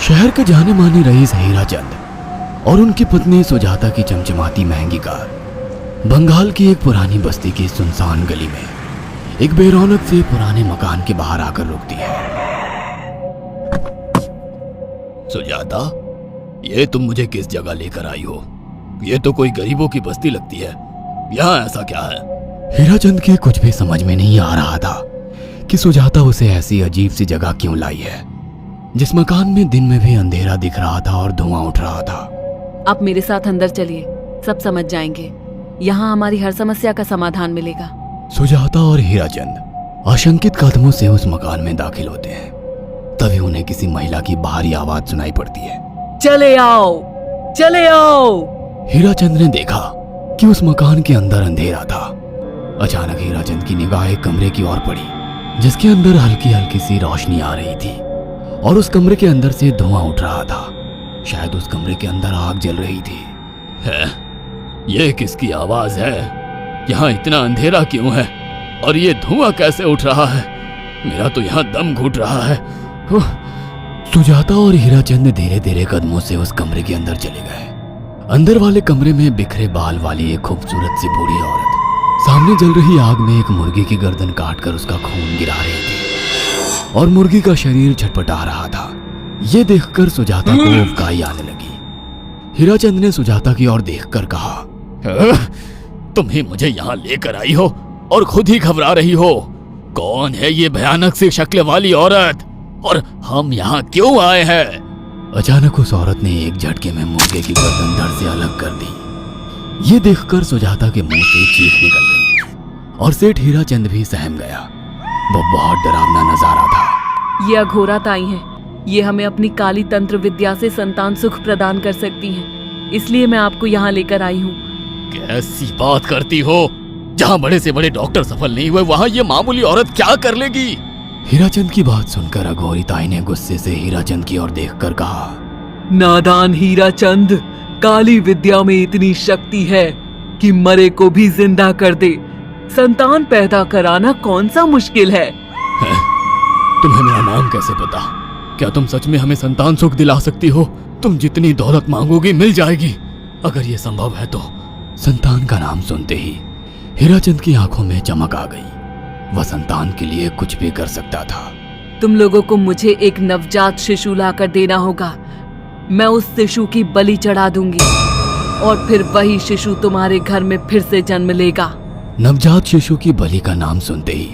शहर के जाने माने रईस हीराचंद और उनकी पत्नी सुजाता की चमचमाती महंगी कार बंगाल की एक पुरानी बस्ती की सुनसान गली में एक बेरौनक से पुराने मकान के बाहर आकर रुकती है। सुजाता, ये तुम मुझे किस जगह लेकर आई हो? ये तो कोई गरीबों की बस्ती लगती है, यहाँ ऐसा क्या है? हीराचंद के कुछ भी समझ में नहीं आ रहा था कि सुजाता उसे ऐसी अजीब सी जगह क्यों लाई है, जिस मकान में दिन में भी अंधेरा दिख रहा था और धुआं उठ रहा था। आप मेरे साथ अंदर चलिए, सब समझ जाएंगे। यहाँ हमारी हर समस्या का समाधान मिलेगा। सुजाता और हीराचंद आशंकित कदमों से उस मकान में दाखिल होते हैं। तभी उन्हें किसी महिला की बाहरी आवाज सुनाई पड़ती है। चले आओ, चले आओ। हीराचंद ने देखा कि उस मकान के अंदर अंधेरा था। अचानक हीराचंद की निगाह एक कमरे की ओर पड़ी, जिसके अंदर हल्की हल्की सी रोशनी आ रही थी और उस कमरे के अंदर से धुआं उठ रहा था। शायद उस कमरे के अंदर आग जल रही थी। है? ये किसकी आवाज है? यहाँ इतना अंधेरा क्यों है और ये धुआं कैसे उठ रहा है? मेरा तो यहाँ दम घुट रहा है। सुजाता और हीराचंद धीरे धीरे कदमों से उस कमरे के अंदर चले गए। अंदर वाले कमरे में बिखरे बाल वाली एक खूबसूरत सी बूढ़ी औरत सामने जल रही आग में एक मुर्गी की गर्दन काटकर उसका खून गिरा रही थी और मुर्गी का शरीर छटपटा रहा था। ये देखकर सुजाता को उबकाई आने लगी। हीराचंद ने सुजाता की ओर देखकर कहा, तुम ही मुझे यहाँ लेकर आई हो और खुद ही घबरा रही हो। कौन है ये भयानक सी शक्ल वाली औरत और हम यहाँ क्यों आए हैं? अचानक उस औरत ने एक झटके में मुर्गे की गर्दन धड़ से अलग कर दी। ये देखकर सुजाता के मुंह से चीख निकल गई और सेठ हीराचंद भी सहम गया। वो बहुत डरावना नजारा था। ये अघोरा ताई हैं। ये हमें अपनी काली तंत्र विद्या से संतान सुख प्रदान कर सकती हैं। इसलिए मैं आपको यहाँ लेकर आई हूँ। कैसी बात करती हो? जहाँ बड़े से बड़े डॉक्टर सफल नहीं हुए, वहाँ ये मामूली औरत क्या कर लेगी? हीराचंद की बात सुनकर अघोरी ताई ने गुस्से से हीराचंद की ओर देखकर कहा, नादान हीराचंद, काली विद्या में इतनी शक्ति है कि मरे को भी जिंदा कर दे। संतान पैदा कराना कौन सा मुश्किल है? तुम्हें मेरा नाम कैसे पता? क्या तुम सच में हमें संतान सुख दिला सकती हो? तुम जितनी दौलत मांगोगी मिल जाएगी, अगर ये संभव है तो। संतान का नाम सुनते ही हीराचंद की आंखों में चमक आ गई। वह संतान के लिए कुछ भी कर सकता था। तुम लोगों को मुझे एक नवजात शिशु लाकर देना होगा। मैं उस शिशु की बलि चढ़ा दूंगी और फिर वही शिशु तुम्हारे घर में फिर से जन्म लेगा। नवजात शिशु की बलि का नाम सुनते ही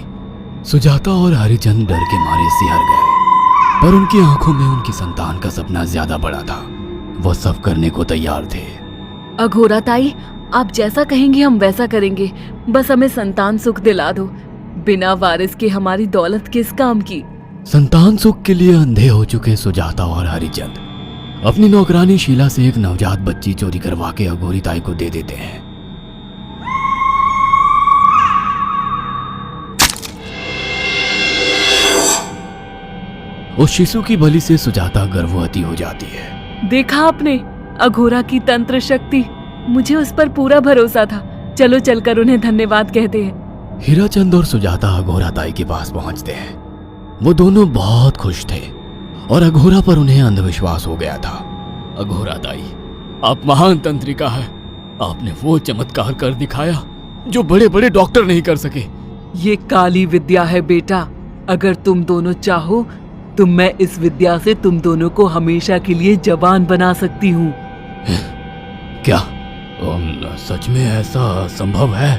सुजाता और हरिचंद डर के मारे सिहर गए, पर उनकी आंखों में उनकी संतान का सपना ज्यादा बड़ा था। वो सब करने को तैयार थे। अघोरा ताई, आप जैसा कहेंगे हम वैसा करेंगे। बस हमें संतान सुख दिला दो। बिना वारिस के हमारी दौलत किस काम की? संतान सुख के लिए अंधे हो चुके सुजाता और हरिचंद अपनी नौकरानी शीला से एक नवजात बच्ची चोरी करवा के अघोरी ताई को दे देते हैं। उस शिशु की बलि से सुजाता गर्भवती हो जाती है। देखा आपने अघोरा की तंत्र शक्ति। मुझे उस पर पूरा भरोसा था। चलो चलकर उन्हें धन्यवाद कहते हैं। हीराचंद और सुजाता अघोरा ताई के पास पहुंचते हैं। वो दोनों बहुत खुश थे और अघोरा पर उन्हें अंधविश्वास हो गया था। अघोरा ताई, आप महान तंत्रिका है। आपने वो चमत्कार कर दिखाया जो बड़े बड़े डॉक्टर नहीं कर सके। ये काली विद्या है बेटा। अगर तुम दोनों चाहो तो मैं इस विद्या से तुम दोनों को हमेशा के लिए जवान बना सकती हूँ। क्या सच में ऐसा संभव है?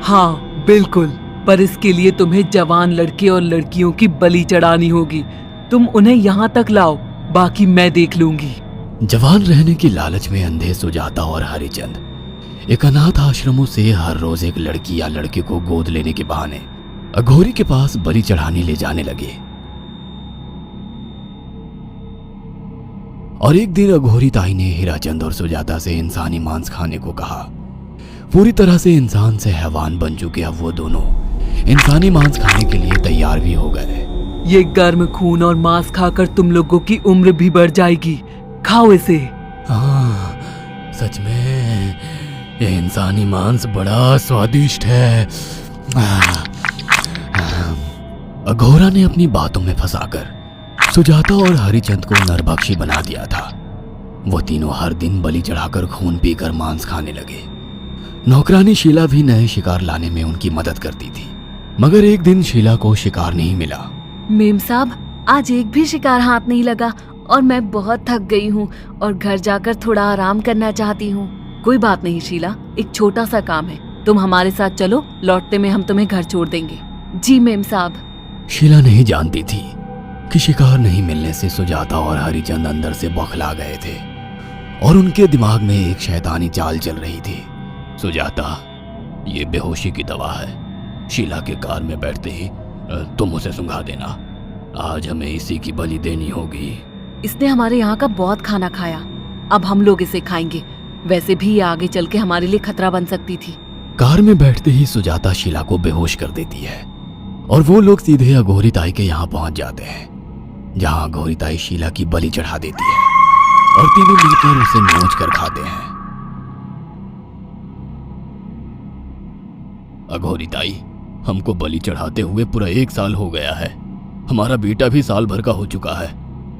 हाँ बिल्कुल, पर इसके लिए तुम्हें जवान लड़के और लड़कियों की बलि चढ़ानी होगी। तुम उन्हें यहाँ तक लाओ, बाकी मैं देख लूंगी। जवान रहने की लालच में अंधे सुजाता और हरिचंद एक अनाथ आश्रमों से हर रोज एक लड़की या लड़के को गोद लेने के बहाने अघोरी के पास बलि चढ़ाने ले जाने लगे। और एक दिन अघोरी ताई ने हीराचंद और सुजाता से इंसानी मांस खाने को कहा। पूरी तरह से इंसान से हैवान बन चुके अब वो दोनों इंसानी मांस खाने के लिए तैयार भी हो गए। ये गर्म खून और मांस खाकर तुम लोगों की उम्र भी बढ़ जाएगी। खाओ इसे। हाँ, सच में ये इंसानी मांस बड़ा स्वादिष्ट है। अघोरा ने अपनी बातों में फंसाकर सुजाता और हरिचंद को नरभक्षी बना दिया था। वो तीनों हर दिन बलि चढ़ाकर खून पीकर मांस खाने लगे। नौकरानी शीला भी नए शिकार लाने में उनकी मदद करती थी, मगर एक दिन शीला को शिकार नहीं मिला। मेम साहब, आज एक भी शिकार हाथ नहीं लगा और मैं बहुत थक गई हूँ और घर जाकर थोड़ा आराम करना चाहती हूँ। कोई बात नहीं शीला, एक छोटा सा काम है, तुम हमारे साथ चलो, लौटते में हम तुम्हें घर छोड़ देंगे। जी मेम साहब। शीला नहीं जानती थी कि शिकार नहीं मिलने से सुजाता और हरिचंद अंदर से बौखला गए थे और उनके दिमाग में एक शैतानी चाल चल रही थी। सुजाता, ये बेहोशी की दवा है। शीला के कार में बैठते ही तुम उसे सुंघा देना। आज हमें इसी की बलि देनी होगी। इसने हमारे यहाँ का बहुत खाना खाया, अब हम लोग इसे खाएंगे। वैसे भी ये आगे चल के हमारे लिए खतरा बन सकती थी। कार में बैठते ही सुजाता शीला को बेहोश कर देती है और वो लोग सीधे अघोरी ताई के यहाँ पहुंच जाते हैं, जहाँ अघोरी ताई शीला की बलि चढ़ा देती है और तीनों मिलकर उसे नोच कर खाते हैं। अघोरी ताई, हमको बलि चढ़ाते हुए पूरा 1 साल हो गया है। हमारा बेटा भी साल भर का हो चुका है।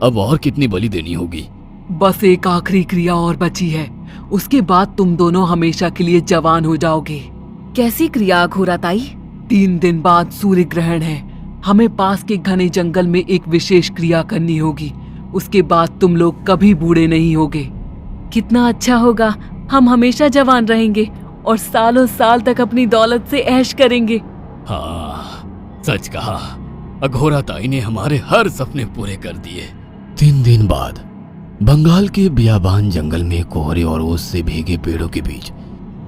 अब और कितनी बलि देनी होगी? बस एक आखिरी क्रिया और बची है, उसके बाद तुम दोनों हमेशा के लिए जवान हो जाओगे। कैसी क्रिया अघोरा ताई? 3 दिन बाद सूर्य ग्रहण है, हमें पास के घने जंगल में एक विशेष क्रिया करनी होगी। उसके बाद तुम लोग कभी बूढ़े नहीं होगे। कितना अच्छा होगा, हम हमेशा जवान रहेंगे और सालों साल तक अपनी दौलत से ऐश करेंगे। हाँ, सच कहा। अघोरा ताई ने हमारे हर सपने पूरे कर दिए। 3 दिन बाद बंगाल के बियाबान जंगल में कोहरे और ओस से भीगे पेड़ों के बीच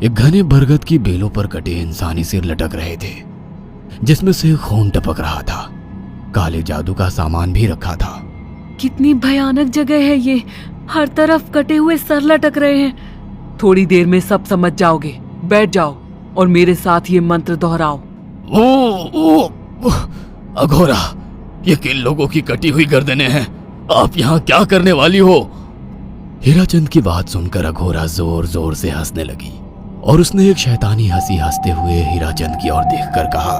एक घने बरगद की बेलों पर कटे इंसानी सिर लटक रहे थे, जिसमें से खून टपक रहा था। काले जादू का सामान भी रखा था। कितनी भयानक जगह है ये, हर तरफ कटे हुए सर लटक रहे हैं। थोड़ी देर में सब समझ जाओगे। बैठ जाओ और मेरे साथ ये मंत्र दोहराओ। ओ, अघोरा, ये किन लोगों की कटी हुई गर्दनें हैं? आप यहाँ क्या करने वाली हो? हीराचंद की बात सुनकर अघोरा जोर जोर से हंसने लगी और उसने एक शैतानी हंसी हंसते हुए हीराचंद की ओर देखकर कहा,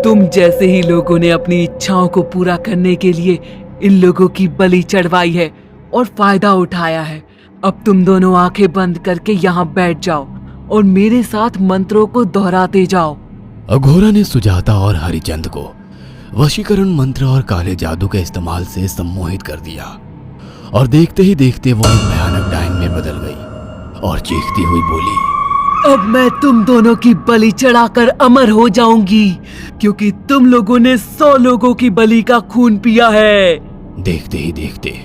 तुम जैसे ही लोगों ने अपनी इच्छाओं को पूरा करने के लिए इन लोगों की बलि चढ़वाई है और फायदा उठाया है। अब तुम दोनों आंखें बंद करके यहाँ बैठ जाओ और मेरे साथ मंत्रों को दोहराते जाओ। अघोरा ने सुजाता और हरिचंद को वशीकरण मंत्र और काले जादू के इस्तेमाल से सम्मोहित कर दिया और देखते ही देखते वो एक भयानक डायन में बदल गई और चीखती हुई बोली, अब मैं तुम दोनों की बलि चढ़ाकर अमर हो जाऊंगी, क्योंकि तुम लोगों ने 100 लोगों की बलि का खून पिया है। देखते ही देखते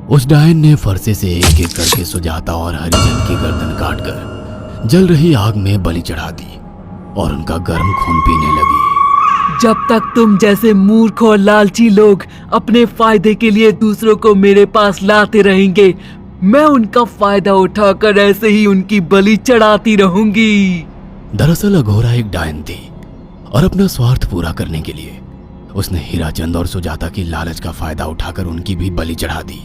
उस डायन ने फरसे से एक एक करके सुजाता और हरिचंद की गर्दन काटकर जल रही आग में बलि चढ़ा दी और उनका गर्म खून पीने लगी। जब तक तुम जैसे मूर्ख और लालची लोग अपने फायदे के लिए दूसरों को मेरे पास लाते रहेंगे, मैं उनका फायदा उठाकर ऐसे ही उनकी बलि चढ़ाती रहूंगी। दरअसल अघोरा एक डायन थी और अपना स्वार्थ पूरा करने के लिए उसने हीराचंद और सुजाता की लालच का फायदा उठाकर उनकी भी बलि चढ़ा दी।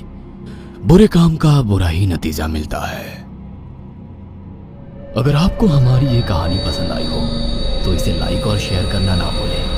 बुरे काम का बुरा ही नतीजा मिलता है। अगर आपको हमारी ये कहानी पसंद आई हो तो इसे लाइक और शेयर करना ना भूलें।